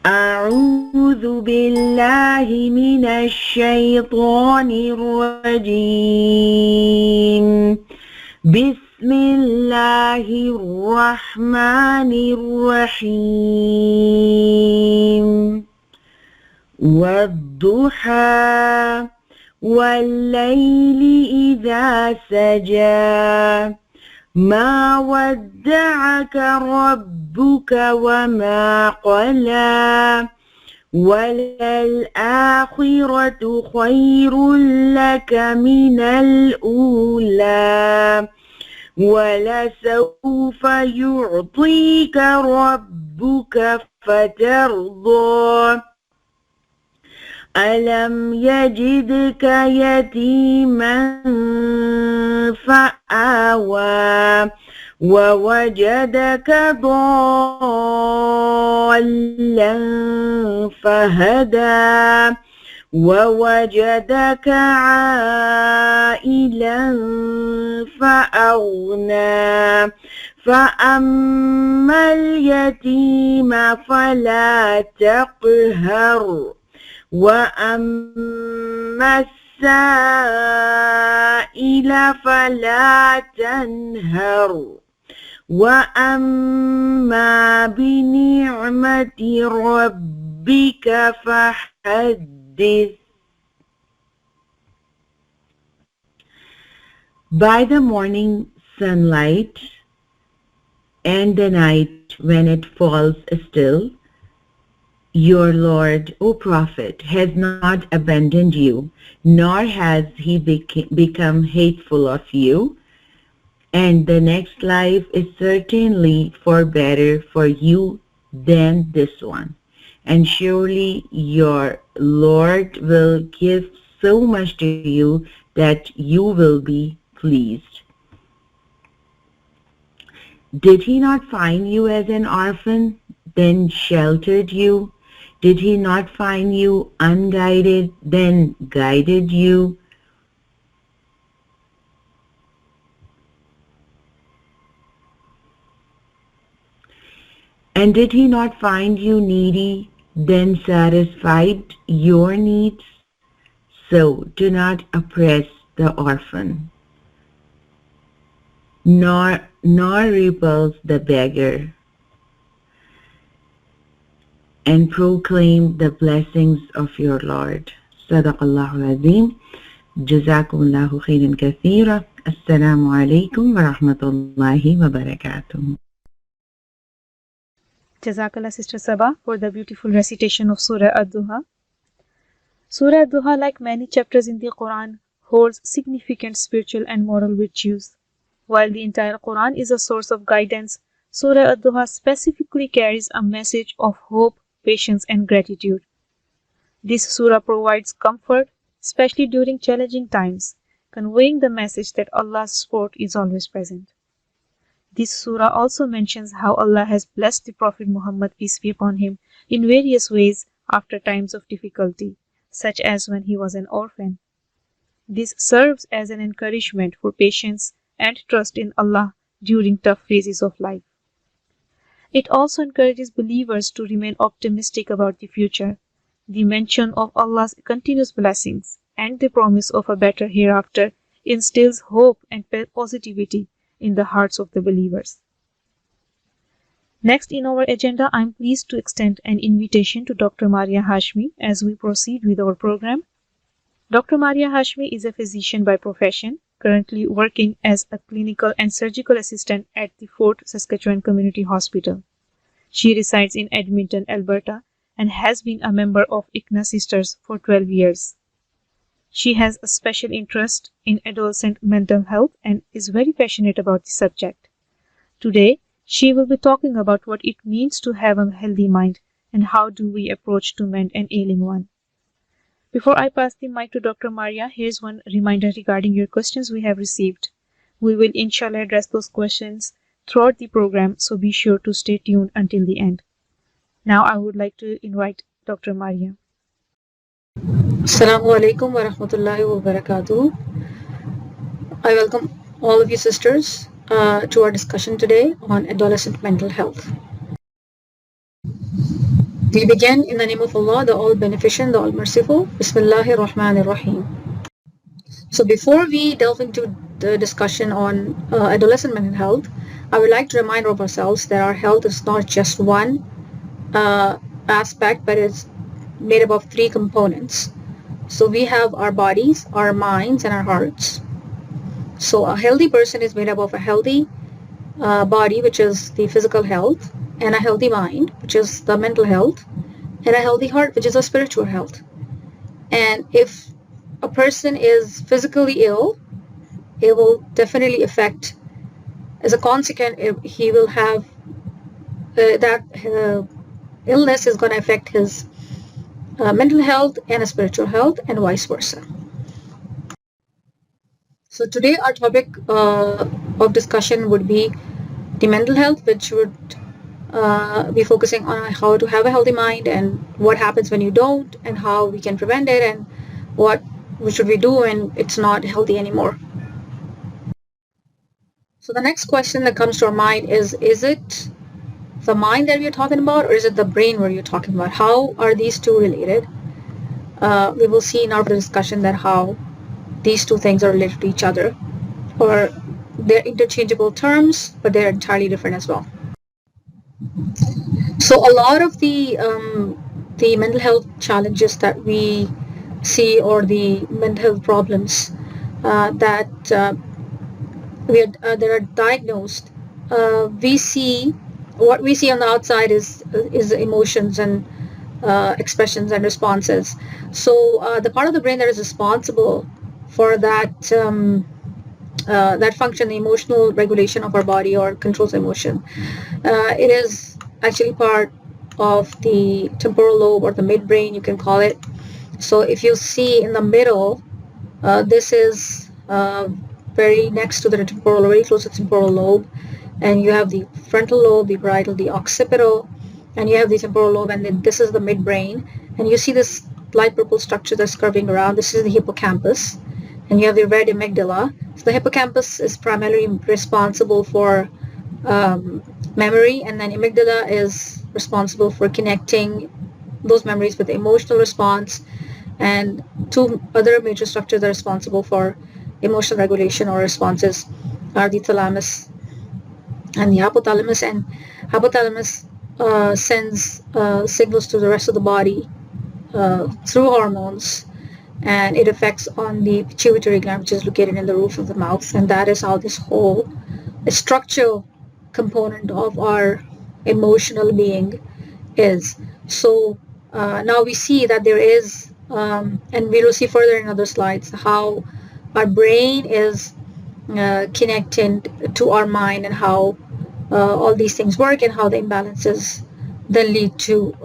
أعوذ بالله من الشيطان الرجيم. بسم الله الرحمن الرحيم. والضحى والليل إذا سجى ما ودعك ربك وما قلى وللآخرة خير لك من الأولى ولسوف يعطيك ربك فترضى ألم يجدك يتيما فآوى ووجدك ضالا فهدى ووجدك عائلا فأغنى فأما اليتيم فلا تقهر وأما السائل فلا تنهر وأما بنعمة ربك فحدث. By the morning sunlight and the night when it falls still, your Lord, O Prophet, has not abandoned you, nor has he become hateful of you, and the next life is certainly for better for you than this one. And surely your Lord will give so much to you that you will be pleased. Did he not find you as an orphan, then sheltered you? Did he not find you unguided, then guided you? And did he not find you needy, then satisfied your needs? So do not oppress the orphan, nor repulse the beggar, and proclaim the blessings of your Lord. Sadaqallahu Azim. Jazakumullahu khairan kathira. Assalamu alaikum wa rahmatullahi wa barakatuh. Jazakallah Sister Sabah for the beautiful recitation of Surah Ad-Duha. Surah Ad-Duha, like many chapters in the Quran, holds significant spiritual and moral virtues. While the entire Quran is a source of guidance, Surah Ad-Duha specifically carries a message of hope, patience and gratitude. This surah provides comfort, especially during challenging times, conveying the message that Allah's support is always present. This surah also mentions how Allah has blessed the Prophet Muhammad, peace be upon him, in various ways after times of difficulty, such as when he was an orphan. This serves as an encouragement for patience and trust in Allah during tough phases of life. It also encourages believers to remain optimistic about the future. The mention of Allah's continuous blessings and the promise of a better hereafter instills hope and positivity in the hearts of the believers. Next in our agenda, I am pleased to extend an invitation to Dr. Maria Hashmi as we proceed with our program. Dr. Maria Hashmi is a physician by profession, currently working as a clinical and surgical assistant at the Fort Saskatchewan Community Hospital. She resides in Edmonton, Alberta, and has been a member of ICNA Sisters for 12 years. She has a special interest in adolescent mental health and is very passionate about the subject. Today, she will be talking about what it means to have a healthy mind and how do we approach to mend an ailing one. Before I pass the mic to Dr. Maria, here's one reminder regarding your questions we have received. We will inshallah address those questions throughout the program, so be sure to stay tuned until the end. Now I would like to invite Dr. Maria. Assalamu alaikum wa rahmatullahi wa barakatuh. I welcome all of you sisters to our discussion today on adolescent mental health. We begin in the name of Allah, the All Beneficent, the All Merciful. Bismillahir Rahmanir Rahim. So before we delve into the discussion on adolescent mental health, I would like to remind of ourselves that our health is not just one aspect, but it's made up of three components. So we have our bodies, our minds, and our hearts. So a healthy person is made up of a healthy body, which is the physical health, and a healthy mind, which is the mental health, and a healthy heart, which is a spiritual health. And if a person is physically ill, it will definitely affect, as a consequence, he will have that illness is going to affect his mental health and spiritual health, and vice versa. So today our topic of discussion would be the mental health, which would be focusing on how to have a healthy mind and what happens when you don't, and how we can prevent it, and what should we do when it's not healthy anymore. So the next question that comes to our mind is it the mind that we're talking about, or is it the brain where you're talking about? How are these two related? We will see in our discussion that how these two things are related to each other, or they're interchangeable terms, but they're entirely different as well. So a lot of the mental health challenges that we see, or the mental health problems that that are diagnosed, we see what we see on the outside is emotions and expressions and responses. So the part of the brain that is responsible for that function, the emotional regulation of our body or controls emotion, it is actually part of the temporal lobe, or the midbrain, you can call it. So if you see in the middle, this is very next to the temporal, very close to the temporal lobe, and you have the frontal lobe, the parietal, the occipital, and you have the temporal lobe, and then this is the midbrain, and you see this light purple structure that's curving around. This is the hippocampus, and you have the red amygdala. So the hippocampus is primarily responsible for memory, and then amygdala is responsible for connecting those memories with emotional response, and two other major structures that are responsible for emotional regulation or responses are the thalamus and the hypothalamus. And hypothalamus sends signals to the rest of the body through hormones, and it affects on the pituitary gland, which is located in the roof of the mouth, and that is how this whole structural component of our emotional being is. So now we see that there is, and we will see further in other slides, how our brain is connected to our mind, and how all these things work, and how the imbalances then lead to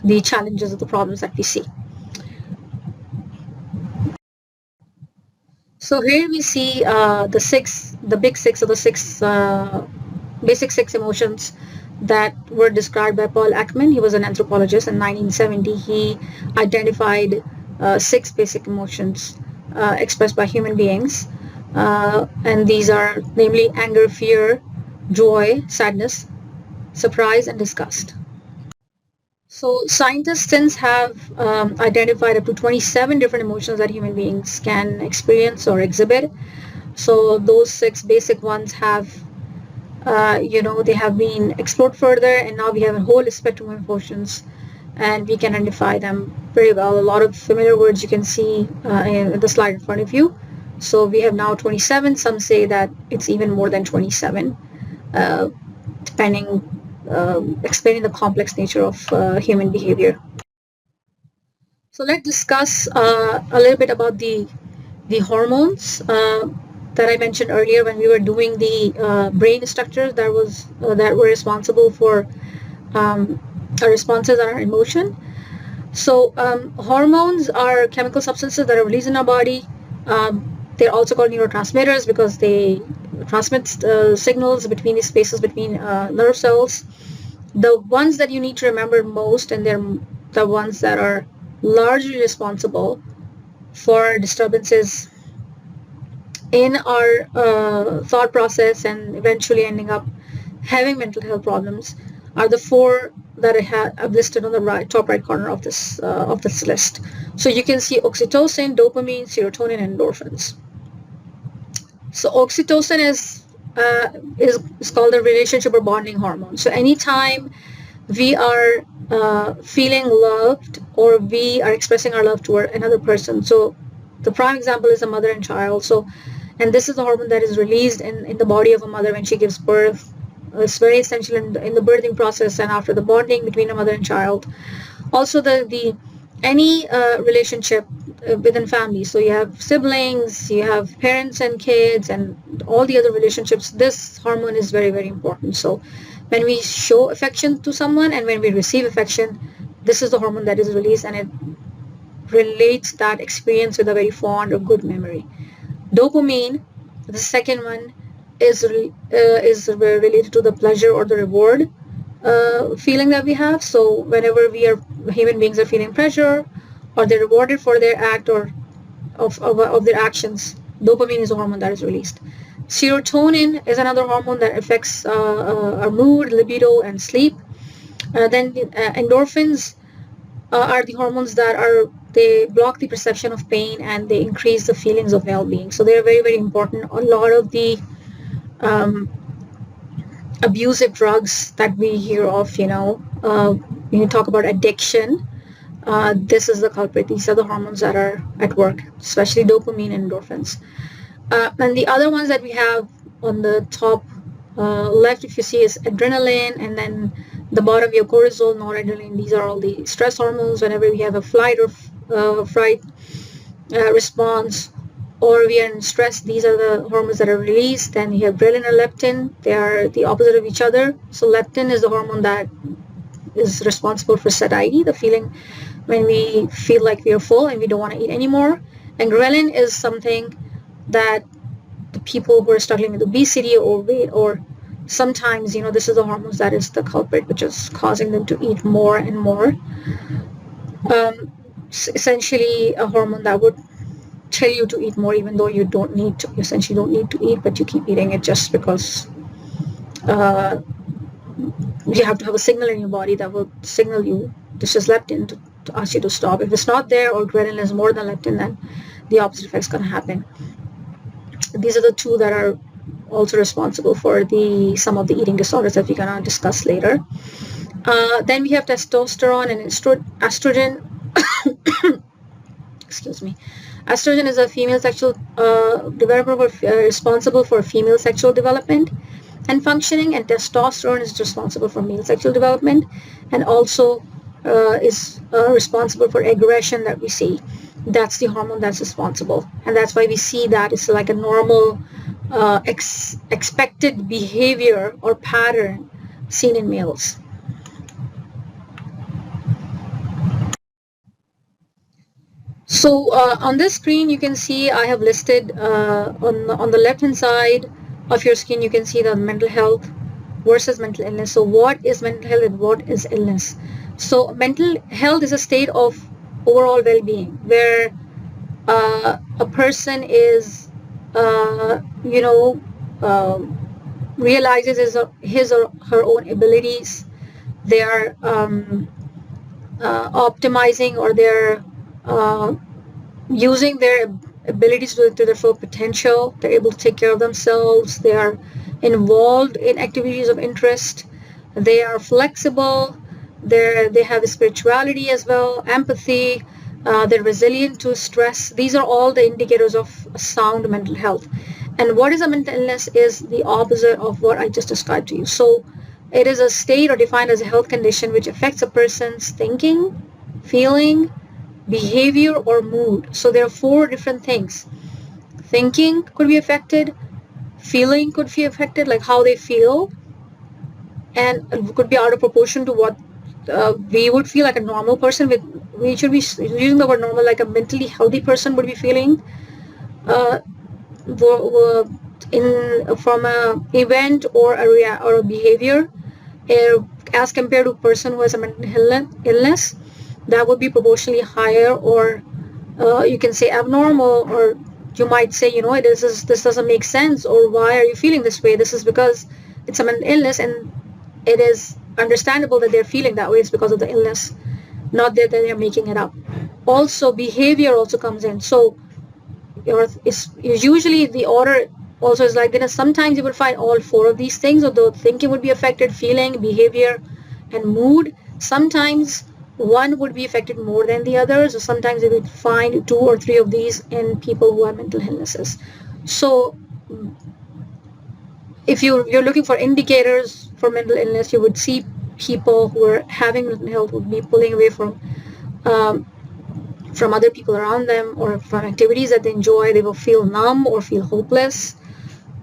the challenges of the problems that we see. So here we see the big six, or the six basic six emotions that were described by Paul Ekman. He was an anthropologist in 1970. He identified six basic emotions expressed by human beings, and these are namely anger, fear, joy, sadness, surprise, and disgust. So scientists since have identified up to 27 different emotions that human beings can experience or exhibit. So those six basic ones have, they have been explored further, and now we have a whole spectrum of emotions, and we can identify them very well. A lot of familiar words you can see in the slide in front of you. So we have now 27. Some say that it's even more than 27, depending, explaining the complex nature of human behavior. So let's discuss a little bit about the hormones that I mentioned earlier when we were doing the brain structures that were responsible for our responses and our emotion. So hormones are chemical substances that are released in our body. They're also called neurotransmitters because they transmit signals between the spaces between nerve cells. The ones that you need to remember most, and they're the ones that are largely responsible for disturbances in our thought process and eventually ending up having mental health problems, are the four that I've listed on the top right corner of this list. So you can see oxytocin, dopamine, serotonin, and endorphins. So oxytocin is called a relationship or bonding hormone. So anytime we are feeling loved or we are expressing our love toward another person. So the prime example is a mother and child. So, and this is the hormone that is released in the body of a mother when she gives birth. It's very essential in the birthing process and after the bonding between a mother and child. Also, the any relationship within families. So you have siblings, you have parents and kids, and all the other relationships. This hormone is very, very important. So when we show affection to someone and when we receive affection, this is the hormone that is released, and it relates that experience with a very fond or good memory. Dopamine, the second one, is related to the pleasure or the reward feeling that we have. So whenever human beings are feeling pleasure, or they're rewarded for their act or of their actions, dopamine is a hormone that is released. Serotonin is another hormone that affects our mood, libido, and sleep. Then endorphins are the hormones that they block the perception of pain and they increase the feelings of well-being. So they're very, very important. A lot of the um, abusive drugs that we hear of, when you talk about addiction, this is the culprit. These are the hormones that are at work, especially dopamine and endorphins. And the other ones that we have on the top left, if you see, is adrenaline, and then the bottom, your cortisol, noradrenaline. These are all the stress hormones. Whenever we have a flight or fright response, or we are in stress, these are the hormones that are released. Then you have ghrelin or leptin. They are the opposite of each other. So leptin is the hormone that is responsible for satiety, the feeling when we feel like we are full and we don't want to eat anymore. And ghrelin is something that the people who are struggling with obesity or weight, or sometimes, this is the hormones that is the culprit, which is causing them to eat more and more. Essentially a hormone that would tell you to eat more even though you don't need to. You essentially don't need to eat, but you keep eating it just because you have to have a signal in your body that will signal you this is leptin to ask you to stop. If it's not there, or ghrelin is more than leptin, then the opposite effect is going to happen. These are the two that are also responsible for some of the eating disorders that we're going to discuss later. Then we have testosterone and estrogen. Excuse me. Estrogen is a female sexual development responsible for female sexual development and functioning, and testosterone is responsible for male sexual development, and also is responsible for aggression that we see. That's the hormone that's responsible, and that's why we see that it's like a normal expected behavior or pattern seen in males. So on this screen, you can see I have listed on the left hand side of your screen, you can see the mental health versus mental illness. So what is mental health and what is illness? So mental health is a state of overall well-being where a person is, realizes his or her own abilities. They are optimizing, or they're using their abilities to their full potential. They're able to take care of themselves. They are involved in activities of interest. They are flexible. They have spirituality as well, empathy. They're resilient to stress. These are all the indicators of sound mental health. And what is a mental illness is the opposite of what I just described to you. So it is a state or defined as a health condition which affects a person's thinking, feeling, behavior, or mood. So there are four different things. Thinking could be affected, feeling could be affected, like how they feel, and it could be out of proportion to what we would feel like a normal person. We should be using the word normal, like a mentally healthy person would be feeling uh, from a event or a behavior, as compared to a person who has a mental illness, that would be proportionally higher, or you can say abnormal, or you might say, this doesn't make sense, or why are you feeling this way? This is because it's a mental illness, and it is understandable that they're feeling that way. It's because of the illness, not that they're making it up. Also, behavior also comes in. So it's usually the order also is like, sometimes you would find all four of these things, although thinking would be affected, feeling, behavior, and mood. Sometimes one would be affected more than the others, or sometimes you would find two or three of these in people who have mental illnesses. So if you're looking for indicators for mental illness, you would see people who are having mental health would be pulling away um, from other people around them or from activities that they enjoy. They will feel numb or feel hopeless.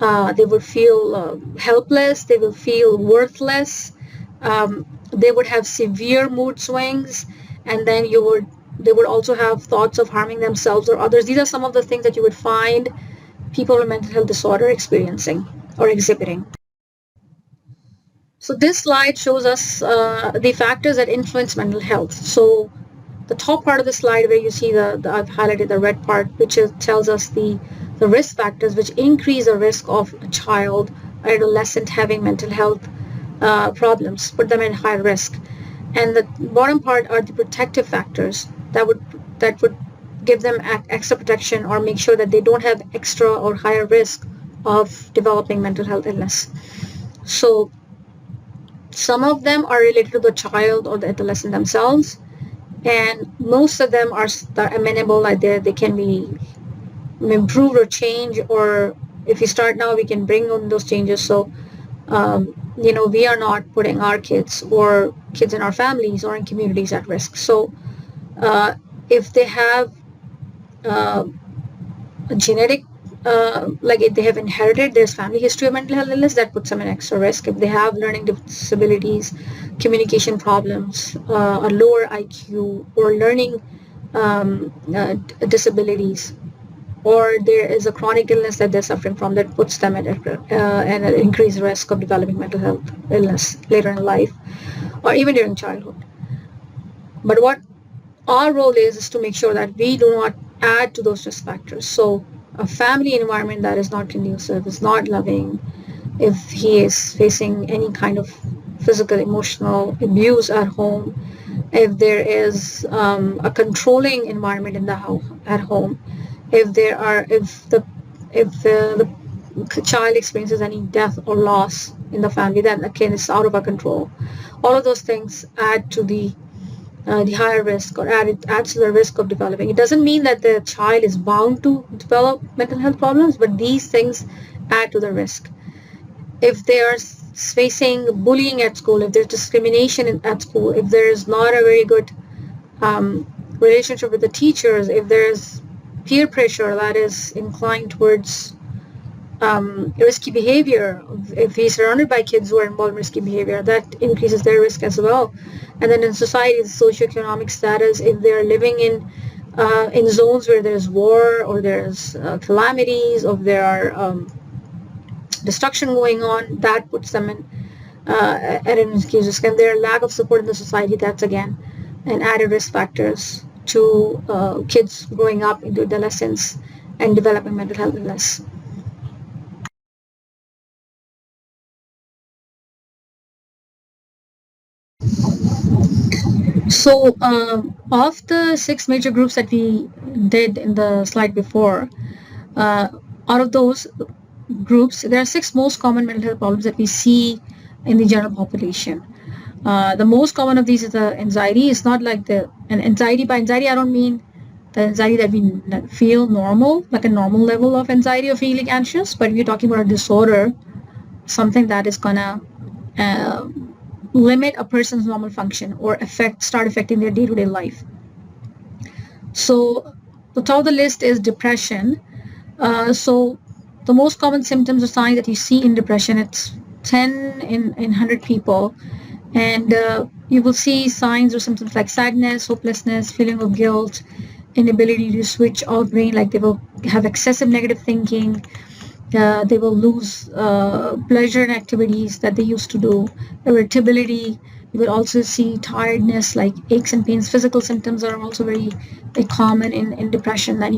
They would feel helpless. They will feel worthless. They would have severe mood swings, and then they would also have thoughts of harming themselves or others. These are some of the things that you would find people with mental health disorder experiencing or exhibiting. So this slide shows us the factors that influence mental health. So the top part of the slide where you see I've highlighted the red part, which tells us the risk factors which increase the risk of a child or adolescent having mental health problems, put them in high risk. And the bottom part are the protective factors that would give them extra protection or make sure that they don't have extra or higher risk of developing mental health illness. So some of them are related to the child or the adolescent themselves, and most of them are amenable, like they can be improved or changed, or if you start now, we can bring on those changes. So we are not putting our kids or kids in our families or in communities at risk. So if they have uh, a genetic like if they have inherited, there's family history of mental health illness, that puts them in extra risk. If they have learning disabilities, communication problems, a lower IQ, or learning disabilities, or there is a chronic illness that they're suffering from, that puts them at an increased risk of developing mental health illness later in life or even during childhood. But what our role is to make sure that we do not add to those risk factors. So a family environment that is not conducive, is not loving, if he is facing any kind of physical, emotional abuse at home, if there is a controlling environment in the house at home, if the child experiences any death or loss in the family, then again it's out of our control. All of those things add to the higher risk, or adds to the risk of developing. It doesn't mean that the child is bound to develop mental health problems, but these things add to the risk. If they are facing bullying at school, if there's discrimination at school, if there is not a very good relationship with the teachers, if there's peer pressure that is inclined towards risky behavior, if he's surrounded by kids who are involved in risky behavior, that increases their risk as well. And then in society, the socioeconomic status, if they're living in zones where there's war or there's calamities, or there are destruction going on, that puts them at an increased risk. And their lack of support in the society, that's again an added risk factors to kids growing up into adolescence and developing mental health illness. So, of the six major groups that we did in the slide before, uh, out of those groups, there are six most common mental health problems that we see in the general population. The most common of these is the anxiety. It's not like and anxiety, by anxiety I don't mean the anxiety that we feel normal, like a normal level of anxiety or feeling anxious, but we're talking about a disorder, something that is gonna uh, limit a person's normal function or start affecting their day-to-day life. So the top of the list is depression. So the most common symptoms or signs that you see in depression, it's 10 in 100 people, and you will see signs or symptoms like sadness, hopelessness, feeling of guilt, inability to switch off brain, like they will have excessive negative thinking, they will lose pleasure in activities that they used to do, irritability. You will also see tiredness, like aches and pains. Physical symptoms are also very common in depression, that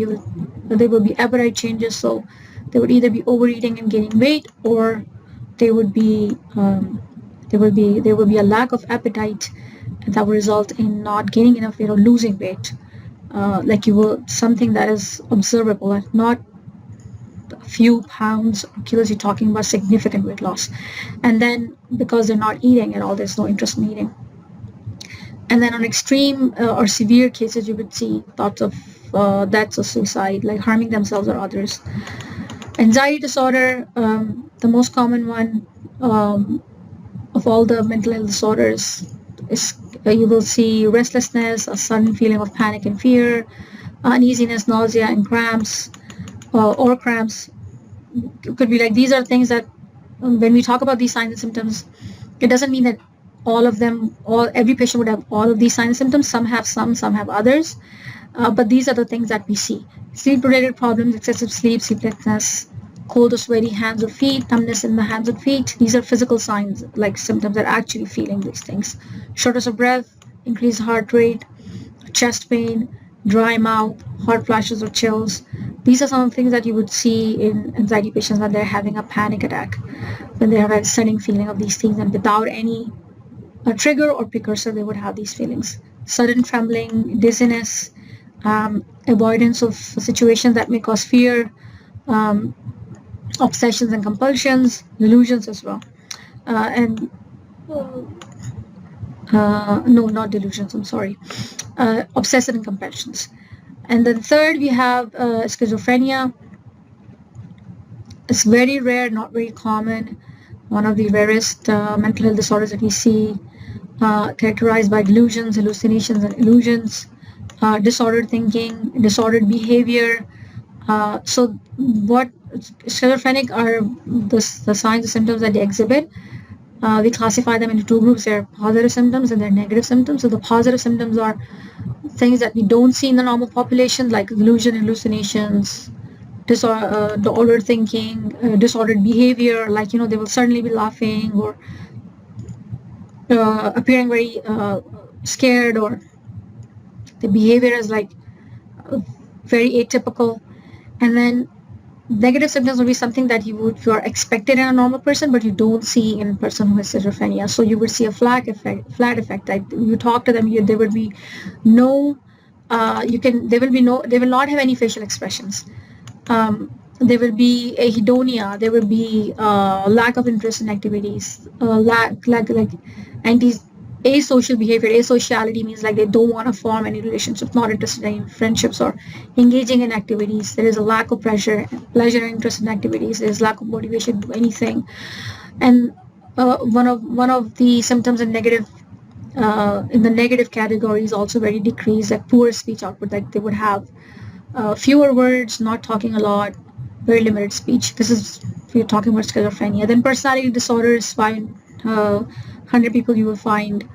there will be appetite changes. So they would either be overeating and gaining weight, or they would be There will be a lack of appetite that will result in not gaining enough weight or losing weight. Like you will something that is observable, like not a few pounds or kilos. You're talking about significant weight loss, and then because they're not eating at all, there's no interest in eating. And then on extreme or severe cases, you would see thoughts of deaths or suicide, like harming themselves or others. Anxiety disorder, the most common one of all the mental health disorders, is you will see restlessness, a sudden feeling of panic and fear, uneasiness, nausea, and cramps, or cramps. It could be like these are things that when we talk about these signs and symptoms, it doesn't mean that all of them, all every patient would have all of these signs and symptoms. Some have some have others. But these are the things that we see. Sleep-related problems, excessive sleep, sleeplessness, cold or sweaty hands or feet, numbness in the hands and feet. These are physical signs, like symptoms that are actually feeling these things. Shortness of breath, increased heart rate, chest pain, dry mouth, hot flashes or chills. These are some of the things that you would see in anxiety patients when they're having a panic attack, when they have a sudden feeling of these things and without any trigger or precursor, they would have these feelings. Sudden trembling, dizziness, avoidance of situations that may cause fear, um, obsessions and compulsions, delusions as well. And no, not delusions, I'm sorry. Obsessive and compulsions. And then third, we have schizophrenia. It's very rare, not very common. One of the rarest mental health disorders that we see, characterized by delusions, hallucinations, and illusions, disordered thinking, disordered behavior. So, what schizophrenic are the signs and symptoms that they exhibit? We classify them into two groups. There are positive symptoms and there are negative symptoms. So, the positive symptoms are things that we don't see in the normal population, like illusion, hallucinations, disordered thinking, disordered behavior, like, they will suddenly be laughing or appearing very scared, or the behavior is like very atypical. And then negative symptoms will be something that you are expected in a normal person, but you don't see in a person who has schizophrenia. So you would see a flat effect. Like you talk to them, there would be no, they will not have any facial expressions. There will be ahedonia. There will be lack of interest in activities. Like anti asocial behavior. Asociality means like they don't want to form any relationships, not interested in friendships or engaging in activities. There is a lack of pleasure and interest in activities. There is lack of motivation to do anything. And one of the symptoms in the negative category is also very decreased, like poor speech output. Like they would have fewer words, not talking a lot, very limited speech. This is if you're talking about schizophrenia. Then personality disorders, 100 people you will find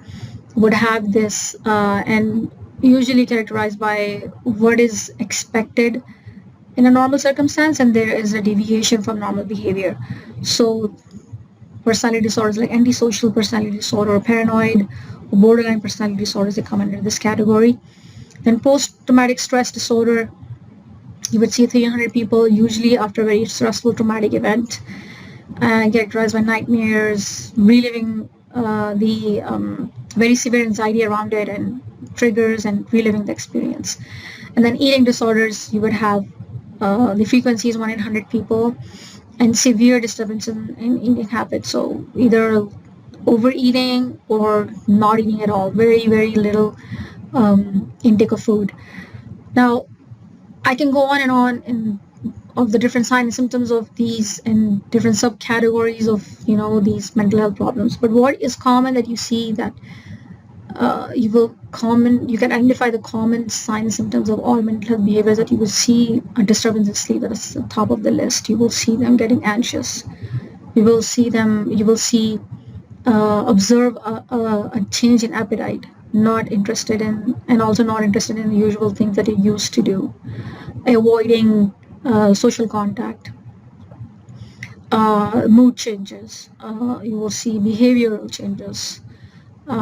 would have this, and usually characterized by what is expected in a normal circumstance, and there is a deviation from normal behavior. So personality disorders like antisocial personality disorder or paranoid or borderline personality disorders, they come under this category. Then post-traumatic stress disorder, you would see 300 people usually after a very stressful traumatic event, characterized by nightmares, reliving the very severe anxiety around it and triggers and reliving the experience. And then eating disorders, you would have the frequency is 1 in 100 people, and severe disturbance in eating habits. So either overeating or not eating at all, very, very little intake of food. Now, I can go on and on of the different signs and symptoms of these and different subcategories of these mental health problems. But what is common that you see that you can identify the common signs and symptoms of all mental health behaviors, that you will see a disturbance in sleep, that is the top of the list. You will see them getting anxious. You will see observe a change in appetite, not interested in, and also not interested in the usual things that you used to do, avoiding social contact, mood changes. You will see behavioral changes.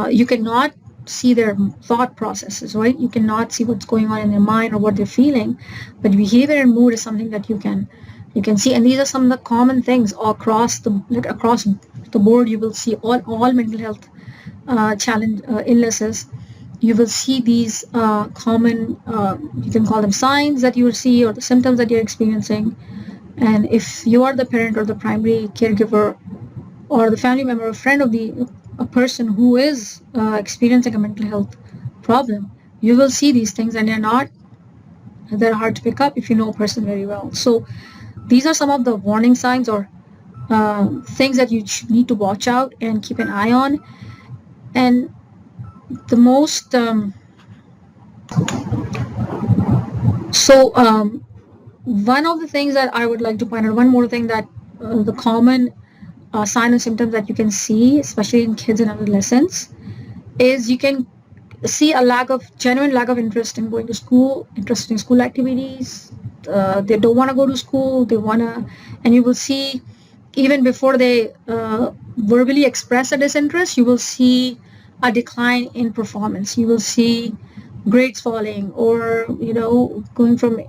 You cannot see their thought processes, right? You cannot see what's going on in their mind or what they're feeling, but behavior and mood is something that you can You can see, and these are some of the common things across the board. You will see all mental health challenge illnesses. You will see these common, you can call them signs that you will see, or the symptoms that you're experiencing. And if you are the parent or the primary caregiver or the family member or friend of the a person who is experiencing a mental health problem, you will see these things, and they're hard to pick up if you know a person very well. So these are some of the warning signs or things that you need to watch out and keep an eye on. And the most so one of the things that I would like to point out, one more thing, that the common sign and symptoms that you can see, especially in kids and adolescents, is you can see a genuine lack of interest in going to school, interest in school activities. They don't want to go to school. They want to, and you will see even before they verbally express a disinterest, you will see a decline in performance. You will see grades falling, or going from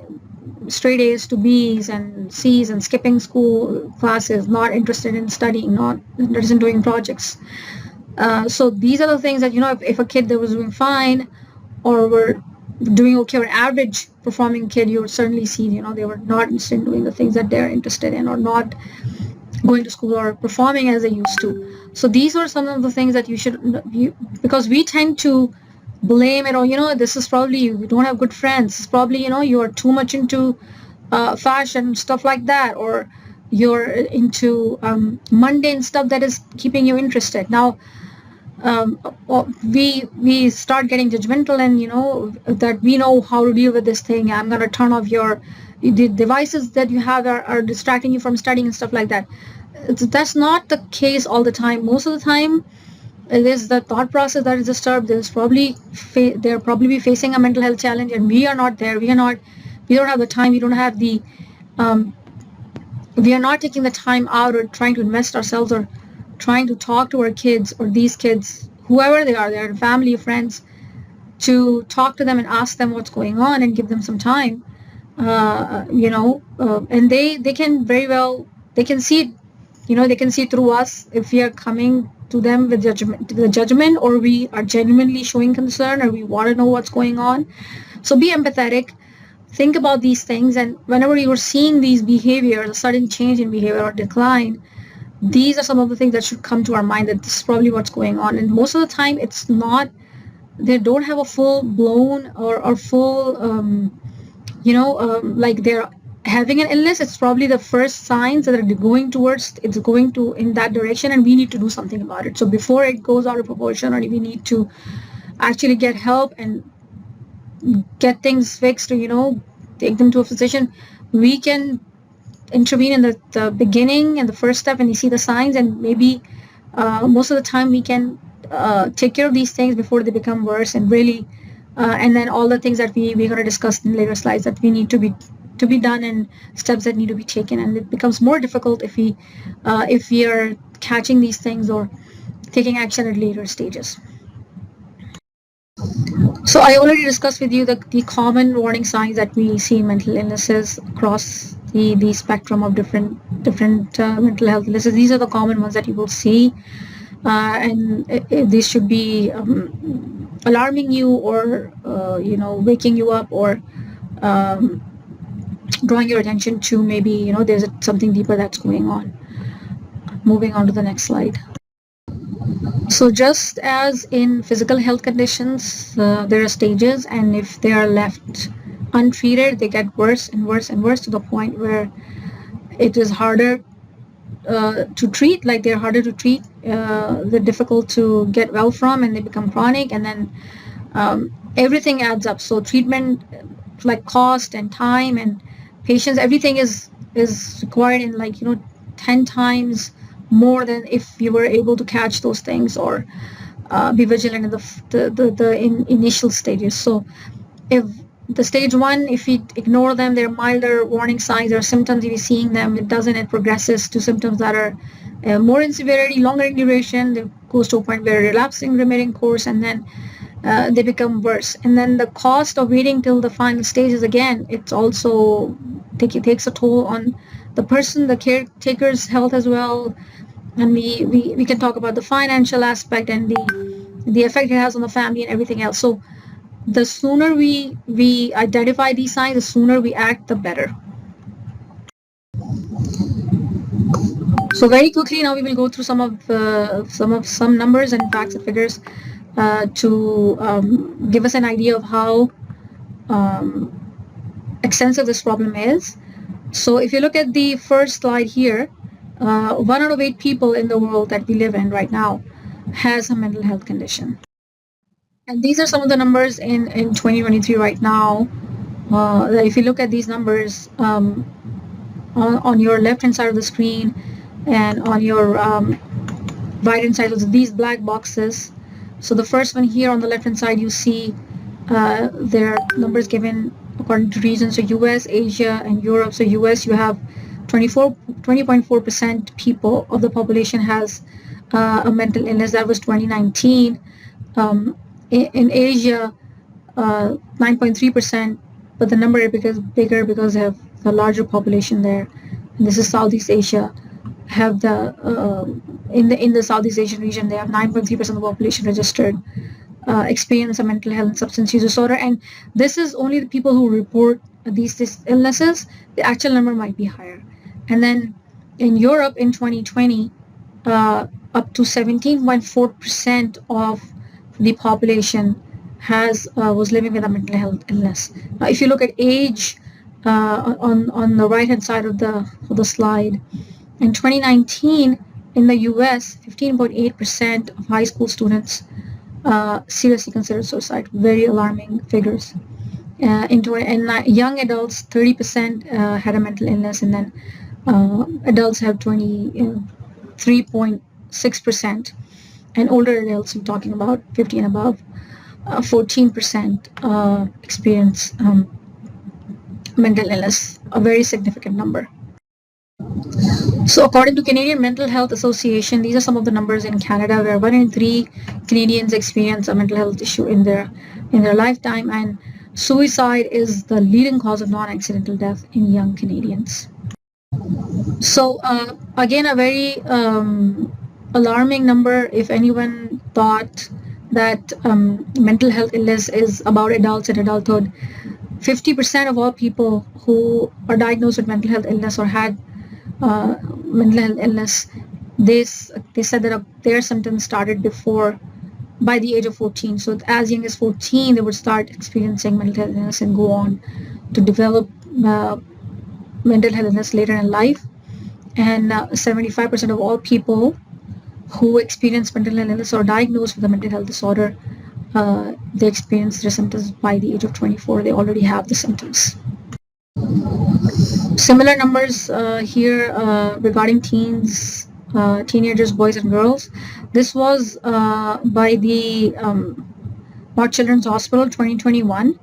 straight A's to B's and C's, and skipping school classes, not interested in studying, not interested in doing projects. So these are the things that, if a kid that was doing fine or were doing okay, or average performing kid, you would certainly see, they were not interested in doing the things that they're interested in, or not going to school or performing as they used to. So these are some of the things that because we tend to blame it, or this is probably you don't have good friends, it's probably you are too much into fashion, stuff like that, or you're into mundane stuff that is keeping you interested. Now we start getting judgmental, and that we know how to deal with this thing. I'm going to turn off the devices that you have are distracting you from studying and stuff like that. That's not the case all the time. Most of the time it is the thought process that is disturbed. They're probably facing a mental health challenge, and we are not there. We don't have the time. Um, we are not taking the time out, or trying to invest ourselves, or trying to talk to our kids, or these kids, whoever they are, their family, friends, to talk to them and ask them what's going on and give them some time. And they can very well, they can see, they can see through us if we are coming to them with judgment, or we are genuinely showing concern, or we want to know what's going on. So be empathetic. Think about these things, and whenever you are seeing these behaviors, a sudden change in behavior or decline, these are some of the things that should come to our mind, that this is probably what's going on. And most of the time it's not, they don't have a full blown or full like they're having an illness. It's probably the first signs that are going towards, it's going to in that direction, and we need to do something about it. So before it goes out of proportion, or we need to actually get help and get things fixed, or take them to a physician. We can intervene in the beginning and the first step, and you see the signs, and maybe most of the time we can take care of these things before they become worse, and really and then all the things that we're going to discuss in later slides that we need to be done, and steps that need to be taken. And it becomes more difficult if we are catching these things or taking action at later stages. So I already discussed with you the common warning signs that we see in mental illnesses across the spectrum of different mental health illnesses. These are the common ones that you will see, and these should be alarming you, or waking you up, or drawing your attention to maybe there's something deeper that's going on. Moving on to the next slide. So just as in physical health conditions, there are stages, and if they are left untreated, they get worse and worse and worse, to the point where it is harder to treat. Like they're harder to treat, they're difficult to get well from, and they become chronic, and then everything adds up. So treatment, like cost and time and patience, everything is required in 10 times more than if you were able to catch those things, or be vigilant in the initial stages. So if the stage one, if we ignore them, they're milder warning signs or symptoms. If you're seeing them, it progresses to symptoms that are more in severity, longer in duration. It goes to a point where relapsing, remitting course, and then they become worse. And then the cost of waiting till the final stages, again, it's also takes a toll on the person, the caretaker's health as well, and we can talk about the financial aspect and the effect it has on the family and everything else. So the sooner we identify these signs, the sooner we act, the better. So very quickly now we will go through some numbers and facts and figures to give us an idea of how extensive this problem is. So if you look at the first slide here, 1 out of 8 people in the world that we live in right now has a mental health condition. And these are some of the numbers in 2023 right now. If you look at these numbers on your left hand side of the screen and on your right hand side of these black boxes. So the first one here on the left hand side, you see their numbers given according to regions. So US, Asia, and Europe. So US, you have 20.4% people of the population has a mental illness. That was 2019. In Asia, 9.3%, but the number is bigger because they have a larger population there. And this is Southeast Asia. Have the in the Southeast Asian region, they have 9.3% of the population registered experience a mental health and substance use disorder. And this is only the people who report these illnesses. The actual number might be higher. And then in Europe in 2020, up to 17.4% of the population was living with a mental health illness. Now, if you look at age on the right hand side of the slide, in 2019 in the US, 15.8% of high school students seriously considered suicide. Very alarming figures. And young adults, 30% had a mental illness, and then adults have 23.6%, and older adults, I'm talking about 50 and above, 14% experience mental illness, a very significant number. So according to Canadian Mental Health Association, these are some of the numbers in Canada, where 1 in 3 Canadians experience a mental health issue in their lifetime, and suicide is the leading cause of non-accidental death in young Canadians. So again, a very alarming number. If anyone thought that mental health illness is about adults and adulthood, 50% of all people who are diagnosed with mental health illness or had mental health illness, they said that their symptoms started by the age of 14. So as young as 14, they would start experiencing mental health illness and go on to develop mental health illness later in life. And 75% of all people who experience mental illness or diagnosed with a mental health disorder, they experience their symptoms by the age of 24. They already have the symptoms. Similar numbers here regarding teenagers, boys and girls. This was by the Mount Children's Hospital 2021.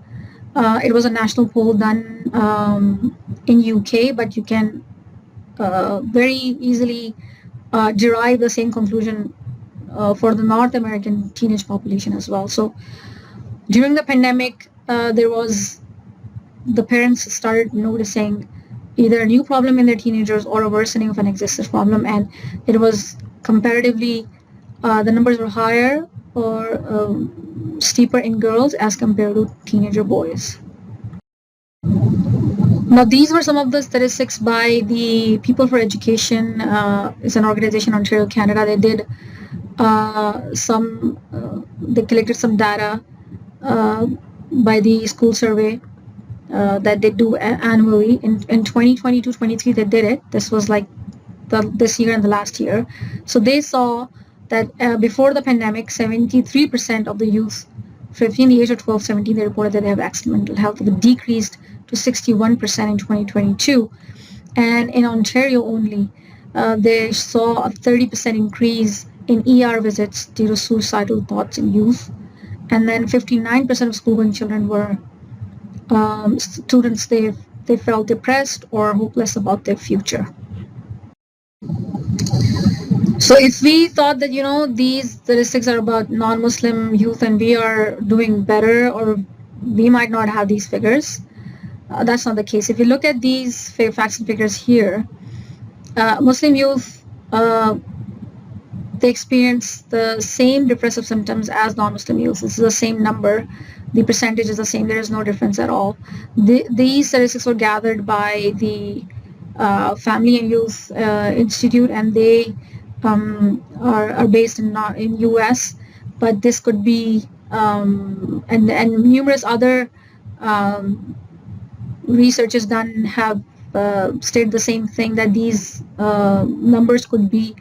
It was a national poll done in UK, but you can very easily derive the same conclusion for the North American teenage population as well. So during the pandemic, the parents started noticing either a new problem in their teenagers or a worsening of an existing problem, and it was comparatively the numbers were higher or steeper in girls as compared to teenager boys. Now, these were some of the statistics by the People for Education. It's an organization in Ontario, Canada. They did they collected some data by the school survey that they do annually. In 2022-23, they did it. This was like this year and the last year. So they saw that before the pandemic, 73% of the youth 15 the age of 12-17, they reported that they have excellent mental health. It decreased to 61% in 2022. And in Ontario only, they saw a 30% increase in ER visits due to suicidal thoughts in youth. And then 59% of school-going children were students. They felt depressed or hopeless about their future. So if we thought that, these statistics are about non-Muslim youth and we are doing better, or we might not have these figures, that's not the case. If you look at these facts and figures here, Muslim youth, they experience the same depressive symptoms as non-Muslim youth. This is the same number. The percentage is the same. There is no difference at all. These statistics were gathered by the Family and Youth Institute, and they are based in U.S. But this could be and numerous other um, researchers done have stated the same thing, that these numbers could be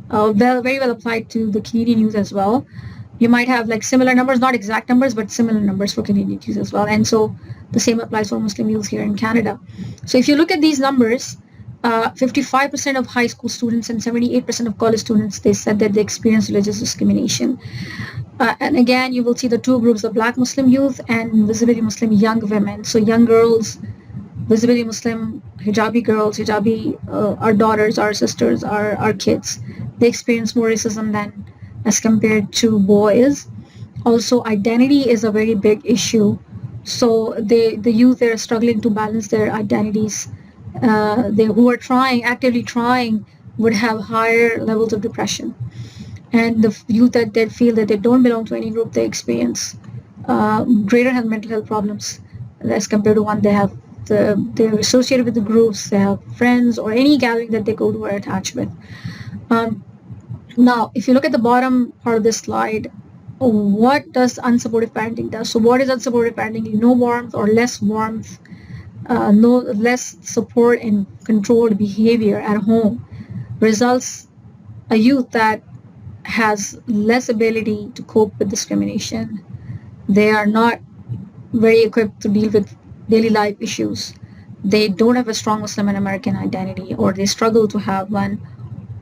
very well applied to the Canadian youth as well. You might have like similar numbers, not exact numbers, but similar numbers for Canadian youth as well. And so the same applies for Muslim youth here in Canada. So if you look at these numbers, 55% of high school students and 78% of college students, they said that they experienced religious discrimination. And again, you will see the two groups, the Black Muslim youth and visibly Muslim young women. So young girls, visibly Muslim, hijabi girls, hijabi, our daughters, our sisters, our kids, they experience more racism than as compared to boys. Also, identity is a very big issue. So the youth, they're struggling to balance their identities. They who are actively trying, would have higher levels of depression. And the youth that they feel that they don't belong to any group, they experience greater mental health problems as compared to one they have. They're associated with the groups, they have friends or any gathering that they go to or attach with. Now, if you look at the bottom part of this slide, what does unsupportive parenting do? So what is unsupportive parenting? No warmth or less warmth, no less support and controlled behavior at home results a youth that has less ability to cope with discrimination. They are not very equipped to deal with daily life issues. They don't have a strong Muslim and American identity, or they struggle to have one,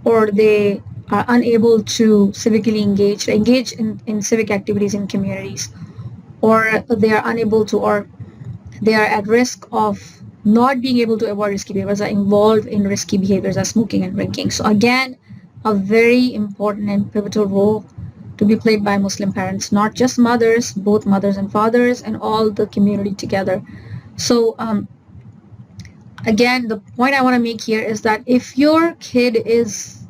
or they are unable to civically engage in civic activities in communities, or they are unable to, or they are at risk of not being able to avoid risky behaviors, are involved in risky behaviors as smoking and drinking. So again, a very important and pivotal role to be played by Muslim parents, not just mothers, both mothers and fathers, and all the community together. So again, the point I want to make here is that if your kid is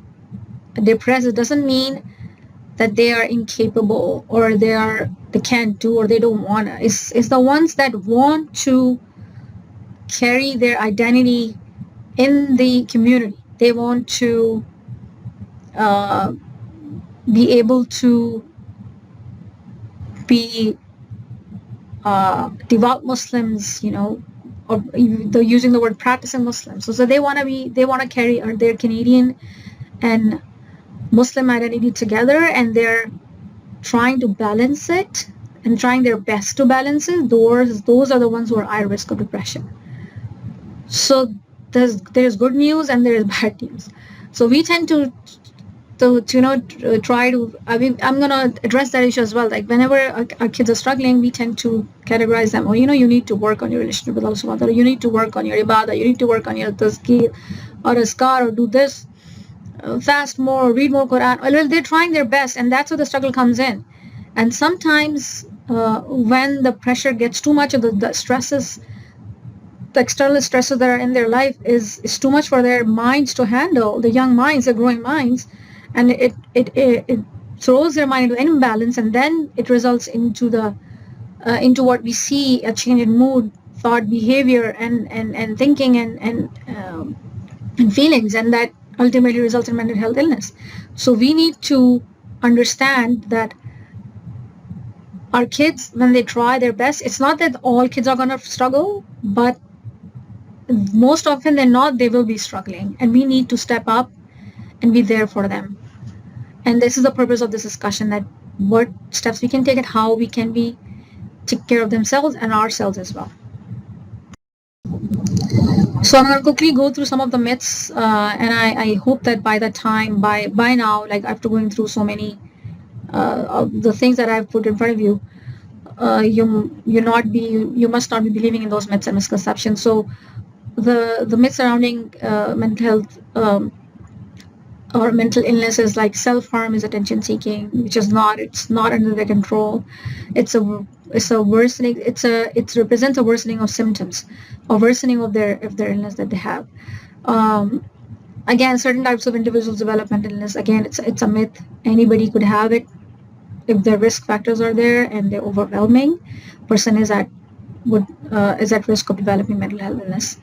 depressed, it doesn't mean that they are incapable or they can't do or they don't want to. It's the ones that want to carry their identity in the community. They want to be able to be devout Muslims, or they're using the word practicing Muslims. So they want to carry their Canadian and Muslim identity together, and they're trying to balance it and trying their best to balance it. Those are the ones who are at risk of depression. So there's good news and there is bad news. So we tend to try to, I'm going to address that issue as well. Like whenever our kids are struggling, we tend to categorize them. Oh, you need to work on your relationship with Allah subhanahu wa ta'ala. You need to work on your ibadah. You need to work on your tazkir or azkar, or do this, fast more, read more Quran. Well, they're trying their best, and that's where the struggle comes in. And sometimes when the pressure gets too much, of the stresses, the external stresses that are in their life is too much for their minds to handle, the young minds, the growing minds, and it throws their mind into an imbalance, and then it results into into what we see, a change in mood, thought, behavior, and thinking and feelings, and that ultimately results in mental health illness. So we need to understand that our kids, when they try their best, it's not that all kids are going to struggle, but most often than not, they will be struggling, and we need to step up and be there for them. And this is the purpose of this discussion, that what steps we can take and how we can take care of themselves and ourselves as well. So I'm going to quickly go through some of the myths, and I hope that by now, like after going through so many of the things that I've put in front of you, you must not be believing in those myths and misconceptions. So the myths surrounding mental health or mental illnesses, like self-harm is attention seeking, which is not. It's not under their control. It's a worsening. It represents a worsening of symptoms, a worsening of their illness that they have. Again, certain types of individuals develop mental illness. Again, it's a myth. Anybody could have it if the risk factors are there and they're overwhelming. Person would is at risk of developing mental health illness.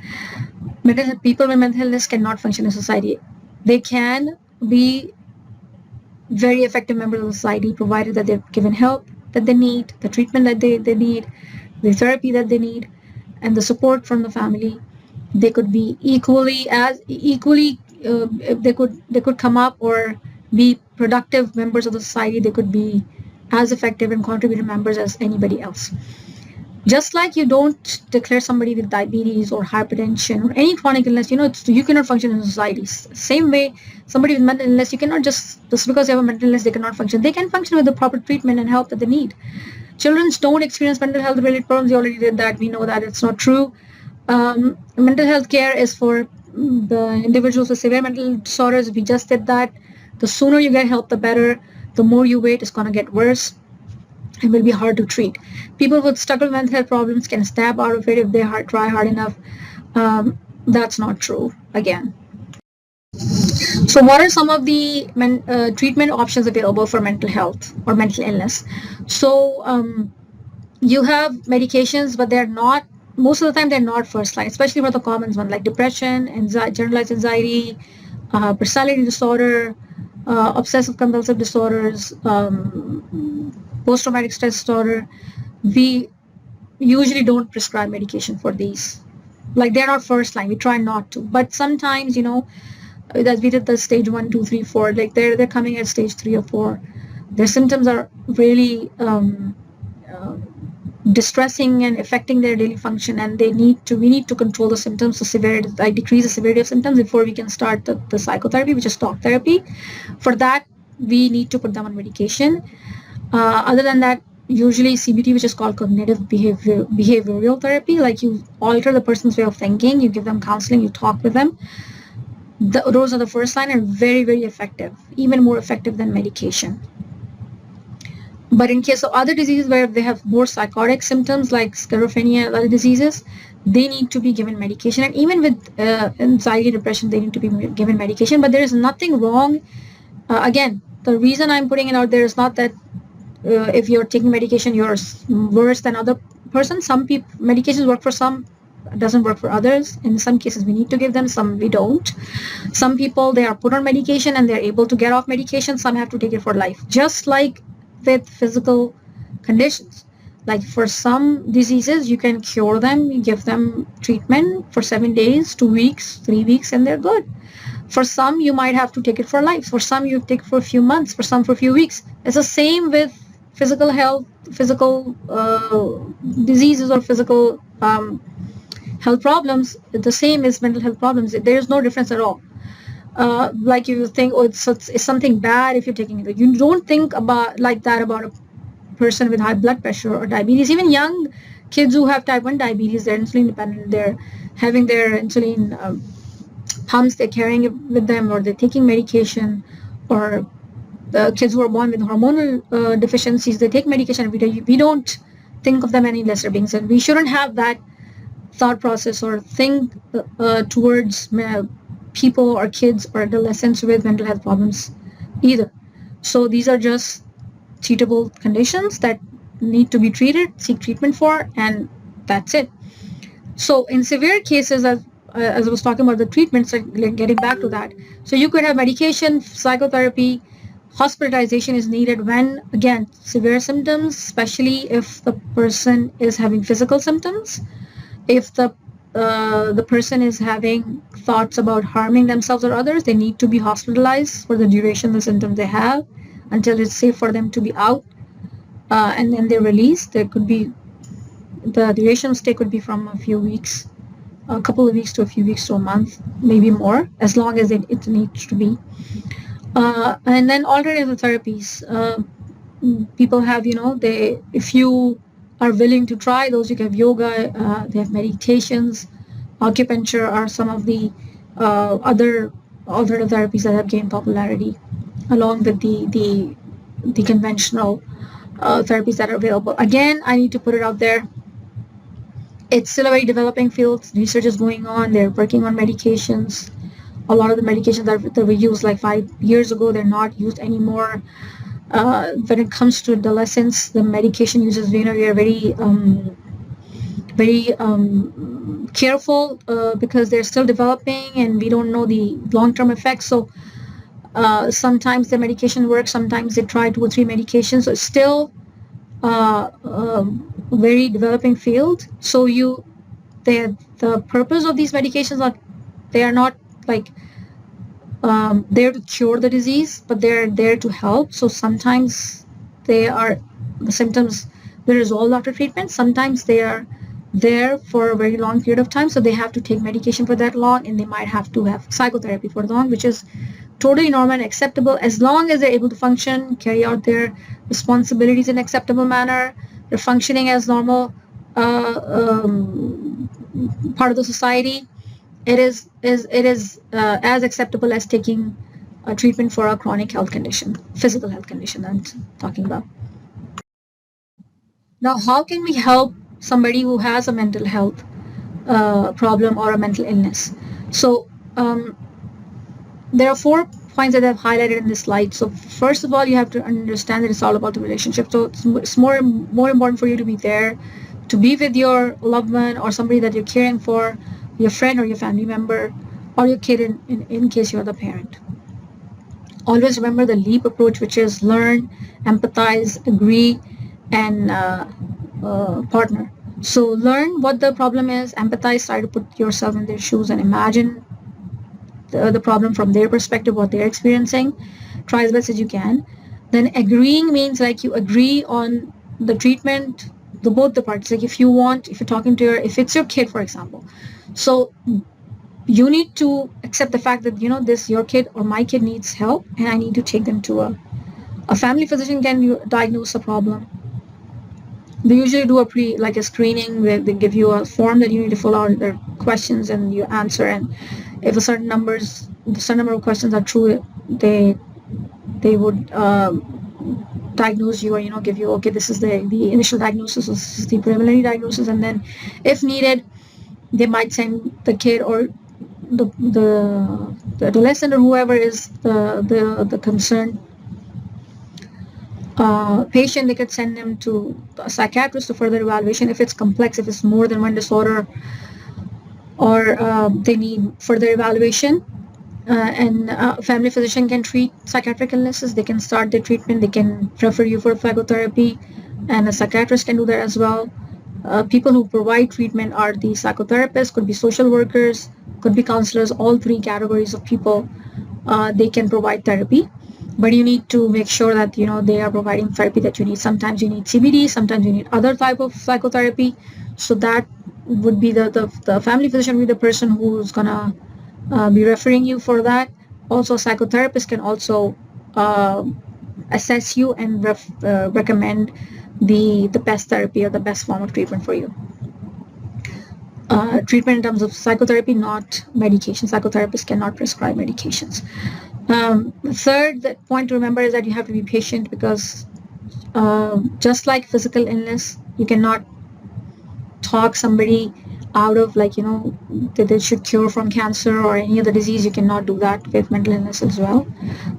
People with mental illness cannot function in society. They can be very effective members of society provided that they're given help that they need, the treatment that they need, the therapy that they need, and the support from the family. They could be equally they could come up or be productive members of the society. They could be as effective and contributive members as anybody else. Just like you don't declare somebody with diabetes or hypertension or any chronic illness, you cannot function in society. Same way, somebody with mental illness, you cannot just because they have a mental illness, they cannot function. They can function with the proper treatment and help that they need. Children don't experience mental health related problems. We already did that. We know that it's not true. Mental health care is for the individuals with severe mental disorders. We just did that. The sooner you get help, the better. The more you wait, it's going to get worse. It will be hard to treat. People with struggle with mental health problems can snap out of it if they try hard enough. That's not true, again. So what are some of the treatment options available for mental health or mental illness? So you have medications, but they're not, most of the time they're not first line, especially for the common ones like depression, generalized anxiety, personality disorder, obsessive compulsive disorders, post-traumatic stress disorder. We usually don't prescribe medication for these. Like, they're not first line. We try not to. But sometimes, that we did the stage 1, 2, 3, 4, like they're coming at stage 3 or 4. Their symptoms are really distressing and affecting their daily function, and we need to control the symptoms, the severity, like decrease the severity of symptoms before we can start the psychotherapy, which is talk therapy. For that, we need to put them on medication. Other than that, usually CBT, which is called cognitive behavioral therapy, like you alter the person's way of thinking, you give them counseling, you talk with them. Those are the first line and very, very effective, even more effective than medication. But in case of other diseases where they have more psychotic symptoms like schizophrenia and other diseases, they need to be given medication. And even with anxiety, depression, they need to be given medication. But there is nothing wrong. Again, the reason I'm putting it out there is not that if you're taking medication, you're worse than other person. Some medications work for some, doesn't work for others. In some cases, we need to give them, some we don't. Some people, they are put on medication and they're able to get off medication. Some have to take it for life. Just like with physical conditions. Like for some diseases, you can cure them, you give them treatment for 7 days, 2 weeks, 3 weeks, and they're good. For some, you might have to take it for life. For some, you take it for a few months. For some, for a few weeks. It's the same with physical health, physical diseases or physical health problems. The same as mental health problems. There's no difference at all. Like you think, oh, it's something bad if you're taking it. You don't think about like that about a person with high blood pressure or diabetes. Even young kids who have type 1 diabetes, they're insulin dependent. They're having their insulin pumps, they're carrying it with them, or they're taking medication. Or the kids who are born with hormonal deficiencies, they take medication every day. We don't think of them any lesser beings, and we shouldn't have that thought process or think towards people or kids or adolescents with mental health problems either. So these are just treatable conditions that need to be treated, seek treatment for, and that's it. So in severe cases, as I was talking about the treatments, getting back to that, so you could have medication, psychotherapy. Hospitalization is needed when, again, severe symptoms, especially if the person is having physical symptoms. If the person is having thoughts about harming themselves or others, they need to be hospitalized for the duration of the symptoms they have until it's safe for them to be out, and then they're released. There could be, the duration of stay could be from a few weeks, a couple of weeks to a few weeks to a month, maybe more, as long as it needs to be. And then alternative therapies. People have, if you are willing to try those, you can have yoga, they have meditations, acupuncture are some of the other alternative therapies that have gained popularity, along with the conventional therapies that are available. Again, I need to put it out there. It's still a very developing field. Research is going on. They're working on medications. a lot of the medications that were used like 5 years ago, they're not used anymore. When it comes to adolescents, the medication uses, we are very careful because they're still developing and we don't know the long-term effects. So sometimes the medication works, sometimes they try 2 or 3 medications. So it's still very developing field. So the purpose of these medications are, they are not like there to cure the disease, but they're there to help. So sometimes they are the symptoms will resolve after treatment. Sometimes they are there for a very long period of time, so they have to take medication for that long, and they might have to have psychotherapy for long, which is totally normal and acceptable as long as they're able to function, carry out their responsibilities in an acceptable manner. They're functioning as normal part of the society. It is as acceptable as taking a treatment for a chronic health condition, physical health condition I'm talking about. Now, how can we help somebody who has a mental health problem or a mental illness? So there are 4 points that I've highlighted in this slide. So first of all, you have to understand that it's all about the relationship. So it's more important for you to be there, to be with your loved one or somebody that you're caring for, your friend or your family member, or your kid in case you're the parent. Always remember the LEAP approach, which is learn, empathize, agree, and partner. So learn what the problem is, empathize, try to put yourself in their shoes and imagine the problem from their perspective, what they're experiencing. Try as best as you can. Then agreeing means like you agree on the treatment, both the parties. Like if you're talking to if it's your kid, for example. So you need to accept the fact that, this, your kid or my kid needs help, and I need to take them to a family physician can diagnose a problem. They usually do a screening. They give you a form that you need to fill out, their questions, and you answer. And if a certain number of questions are true, they would diagnose you, or give you, okay, this is the initial diagnosis, this is the preliminary diagnosis, and then if needed, they might send the kid or the adolescent or whoever is the concerned patient. They could send them to a psychiatrist for further evaluation if it's complex, if it's more than one disorder, or they need further evaluation. And a family physician can treat psychiatric illnesses. They can start the treatment. They can refer you for psychotherapy, and a psychiatrist can do that as well. People who provide treatment are the psychotherapists, could be social workers, could be counselors. All 3 categories of people, they can provide therapy. But you need to make sure that they are providing therapy that you need. Sometimes you need CBD, sometimes you need other type of psychotherapy. So that would be the family physician will be the person who's gonna be referring you for that. Also, a psychotherapist can also assess you and recommend the best therapy or the best form of treatment for you. Treatment in terms of psychotherapy, not medication. Psychotherapists cannot prescribe medications. The third point to remember is that you have to be patient, because just like physical illness, you cannot talk somebody out of that they should cure from cancer or any other disease. You cannot do that with mental illness as well.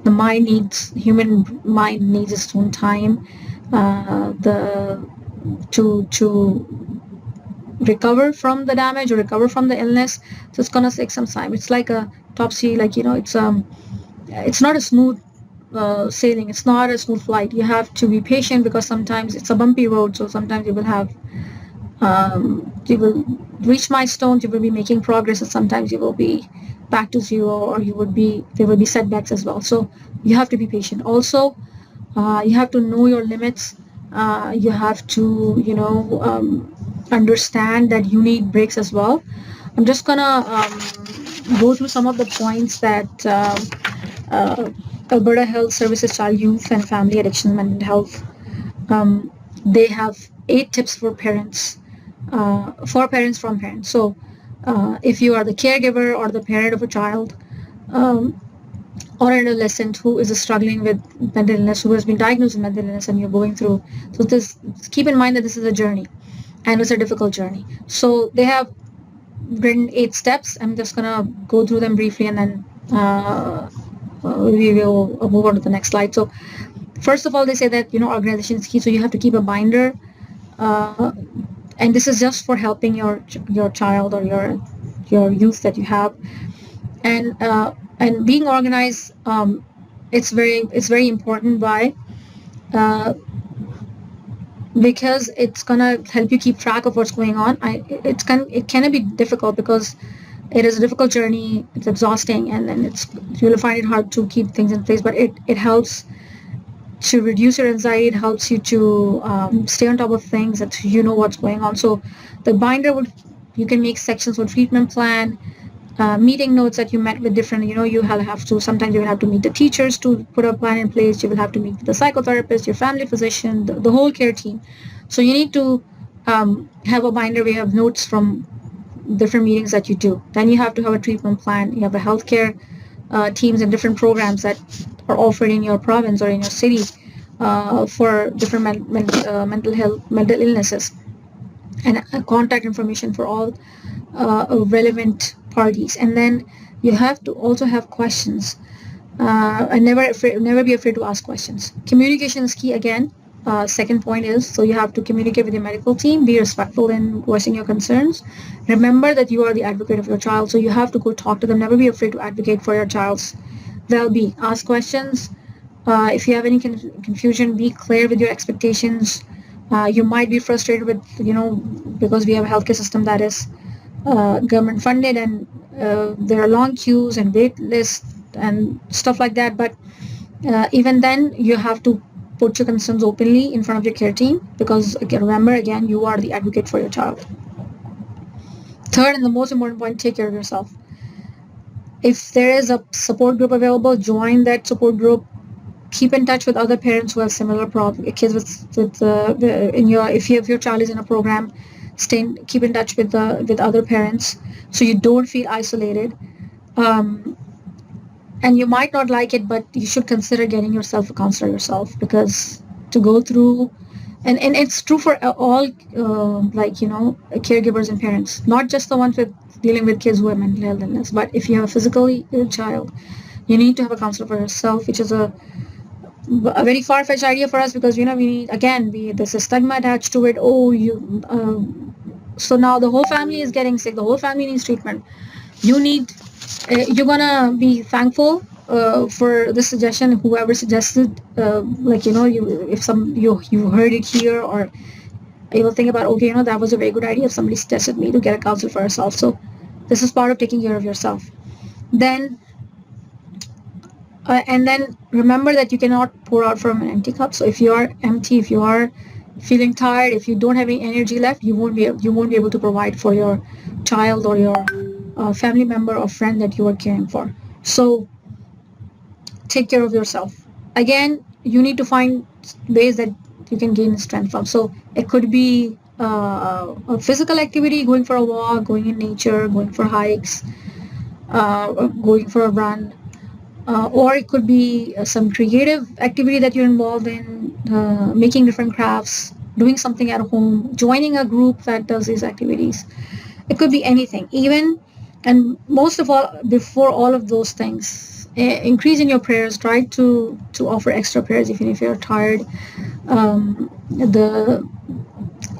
The human mind needs its own time to recover from the damage or recover from the illness. So it's gonna take some time. It's like a topsy, it's not a smooth sailing. It's not a smooth flight. You have to be patient, because sometimes it's a bumpy road. So sometimes you will reach milestones, you will be making progress, and sometimes you will be back to zero, or there will be setbacks as well. So you have to be patient. Also, you have to know your limits. You have to understand that you need breaks as well. I'm just gonna go through some of the points that Alberta Health Services Child, Youth and Family Addiction Mental Health, they have 8 tips for parents from parents. So if you are the caregiver or the parent of a child or an adolescent who is struggling with mental illness, who has been diagnosed with mental illness, and you're going through, so keep in mind that this is a journey, and it's a difficult journey. So they have written 8 steps. I'm just gonna go through them briefly, and then Uh, we will move on to the next slide. So first of all, they say that organization is key. So you have to keep a binder, uh, and this is just for helping your child or your youth that you have, and being organized. It's very important. Why? Uh, because it's gonna help you keep track of what's going on. It can be difficult because it is a difficult journey. It's exhausting, and then you'll find it hard to keep things in place. But it helps to reduce your anxiety. It helps you to stay on top of things, that you know what's going on. So the binder would you can make sections for treatment plan, meeting notes that you met with different, you have to, sometimes you will have to meet the teachers to put a plan in place. You will have to meet the psychotherapist, your family physician, the whole care team. So you need to have a binder where you have notes from different meetings that you do. Then you have to have a treatment plan. You have a healthcare teams and different programs that are offered in your province or in your city for different mental health, mental illnesses, and contact information for all relevant parties. And then you have to also have questions, and never be afraid to ask questions. Communication is key again. Second point is, so you have to communicate with your medical team, be respectful in voicing your concerns. Remember that you are the advocate of your child, so you have to go talk to them. Never be afraid to advocate for your child's well-being. Ask questions. If you have any confusion, be clear with your expectations. You might be frustrated with, because we have a healthcare system that is government funded, and there are long queues and wait lists and stuff like that. But even then, you have to put your concerns openly in front of your care team, because again, remember, again, you are the advocate for your child. Third, and the most important point, take care of yourself. If there is a support group available, join that support group. Keep in touch with other parents who have similar kids in your, if your child is in a program, keep in touch with other parents, so you don't feel isolated. um, and you might not like it, but you should consider getting yourself a counselor yourself, because to go through, and it's true for all, caregivers and parents, not just the ones with dealing with kids who have mental health illness. But if you have a physically ill child, you need to have a counselor for yourself, which is a very far-fetched idea for us, because we need, again, there's a stigma attached to it. Oh, so now the whole family is getting sick, the whole family needs treatment. You're gonna be thankful for this suggestion, whoever suggested, if you heard it here, or you will think about, okay, that was a very good idea if somebody suggested me to get a counselor for herself. So this is part of taking care of yourself. Then and then remember that you cannot pour out from an empty cup. So if you are empty, if you are feeling tired, if you don't have any energy left, you won't be able to provide for your child or your family member or friend that you are caring for. So take care of yourself. Again, you need to find ways that you can gain strength from. So it could be a physical activity, going for a walk, going in nature, going for hikes, going for a run, or it could be some creative activity that you're involved in, making different crafts, doing something at home, joining a group that does these activities. It could be anything. Even, and most of all, before all of those things, increase in your prayers. Try to offer extra prayers even if you're tired. The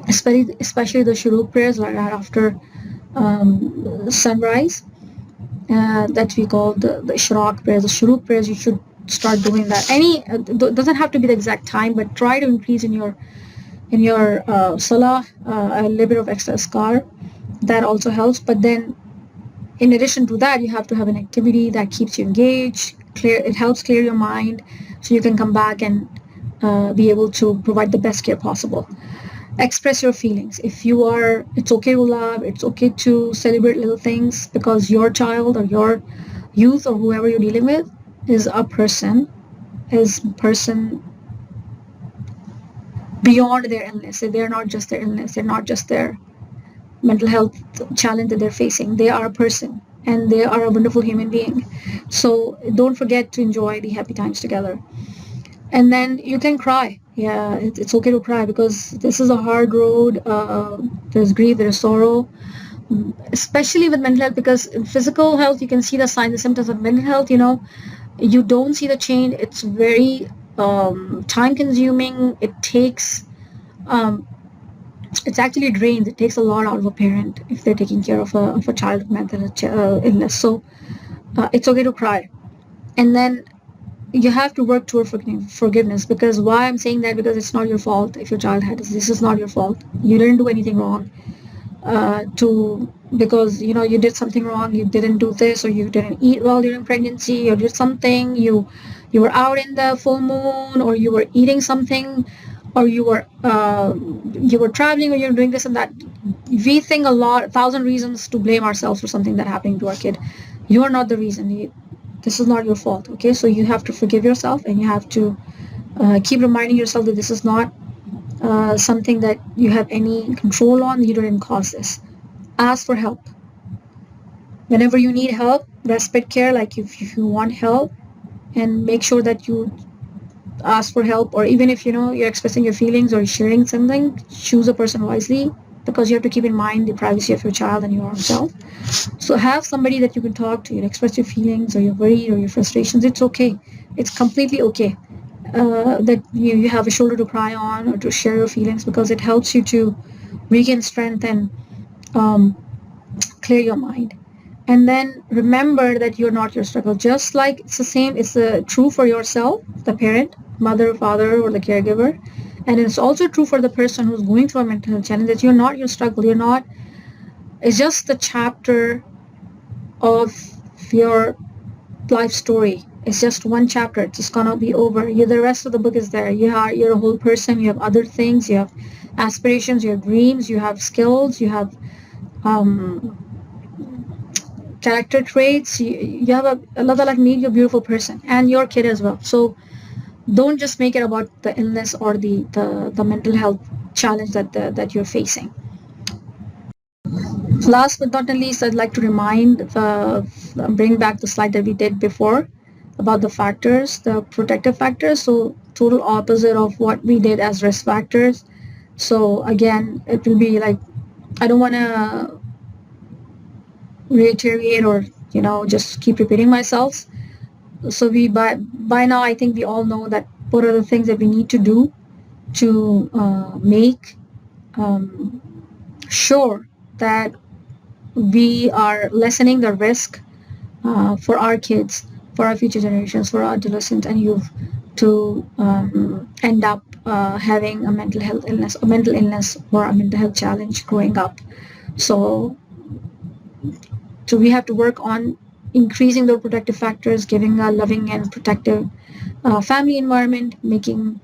especially the shuruk prayers right after sunrise, that we call the ishraq prayers, the shuruk prayers. You should start doing that. Doesn't have to be the exact time, but try to increase in your salah a little bit of extra scar. That also helps. But then, in addition to that, you have to have an activity that keeps you engaged. It helps clear your mind, so you can come back and be able to provide the best care possible. Express your feelings. It's okay to love, it's okay to celebrate little things, because your child or your youth or whoever you're dealing with is a person, beyond their illness. They're not just their illness, they're not just their mental health challenge that they're facing. They are a person, and they are a wonderful human being. So don't forget to enjoy the happy times together. And then you can cry. Yeah, it's okay to cry, because this is a hard road. There's grief, there's sorrow, especially with mental health, because in physical health you can see the signs, the symptoms of mental health. You don't see the change. It's very time consuming. Um, it's actually drains. It takes a lot out of a parent if they're taking care of a child with mental illness. So it's okay to cry, and then you have to work toward forgiveness. Because why I'm saying that, because it's not your fault if your child had this is not your fault. You didn't do anything wrong, to because you did something wrong. You didn't do this, or you didn't eat well during pregnancy, or did something. You were out in the full moon, or you were eating something, or you were traveling, or you're doing this and that. We think a thousand reasons to blame ourselves for something that happened to our kid. You are not the reason. This is not your fault. Okay, so you have to forgive yourself, and you have to keep reminding yourself that this is not something that you have any control on. You didn't cause this. Ask for help whenever you need help. Respect care, like if you want help, and make sure that you ask for help. Or even if you're expressing your feelings or sharing something, choose a person wisely, because you have to keep in mind the privacy of your child and your own self. So have somebody that you can talk to, express your feelings, or your worry, or your frustrations. It's okay. It's completely okay that you have a shoulder to cry on, or to share your feelings, because it helps you to regain strength and um, clear your mind. And then remember that you're not your struggle. Just like it's the same, it's true for yourself, the parent, mother, father, or the caregiver. And it's also true for the person who's going through a mental health challenge, that you're not your struggle. You're not, it's just the chapter of your life story. It's just one chapter. It's just gonna be over. The rest of the book is there. You're a whole person. You have other things. You have aspirations. You have dreams. You have skills. You have um, character traits. You have another like me. You're a beautiful person, and your kid as well. So don't just make it about the illness or the mental health challenge that you're facing. Last but not least, I'd like to bring back the slide that we did before about the factors, the protective factors. So total opposite of what we did as risk factors. So again, it will be like, I don't want to reiterate or just keep repeating myself. So by now, I think we all know that what are the things that we need to do to make sure that we are lessening the risk for our kids, for our future generations, for our adolescents and youth to end up having a mental illness or a mental health challenge growing up. So we have to work on increasing those protective factors, giving a loving and protective family environment, making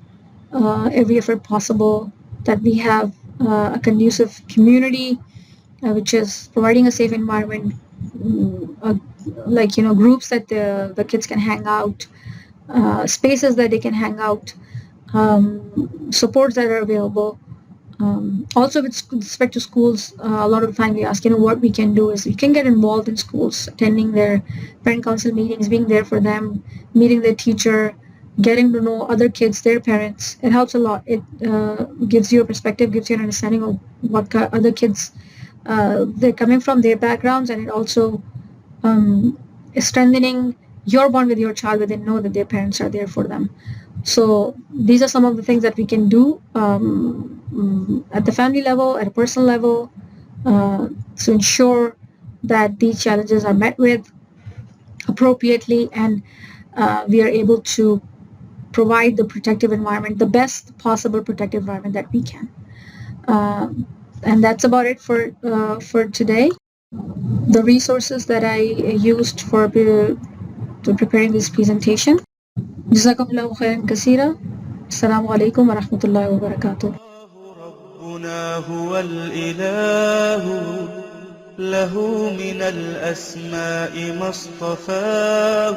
every effort possible that we have a conducive community, which is providing a safe environment, like groups that the kids can hang out, spaces that they can hang out, supports that are available. Also with respect to schools, a lot of the time we ask, what we can do is we can get involved in schools, attending their parent council meetings, being there for them, meeting their teacher, getting to know other kids, their parents. It helps a lot. It gives you a perspective, gives you an understanding of what other kids they're coming from, their backgrounds, and it also is strengthening your bond with your child when they know that their parents are there for them. So these are some of the things that we can do at the family level, at a personal level, to ensure that these challenges are met with appropriately, and we are able to provide the protective environment, the best possible protective environment that we can. And that's about it for today. The resources that I used for preparing this presentation. Jazakumullahu khairan kaseera. Assalamu alaikum wa rahmatullahi wa barakatuh. ربنا هو الإله له من الأسماء ما اصطفاه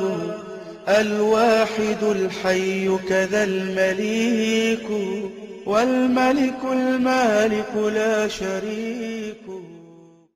الواحد الحي كذا المليك والملك المالك لا شريك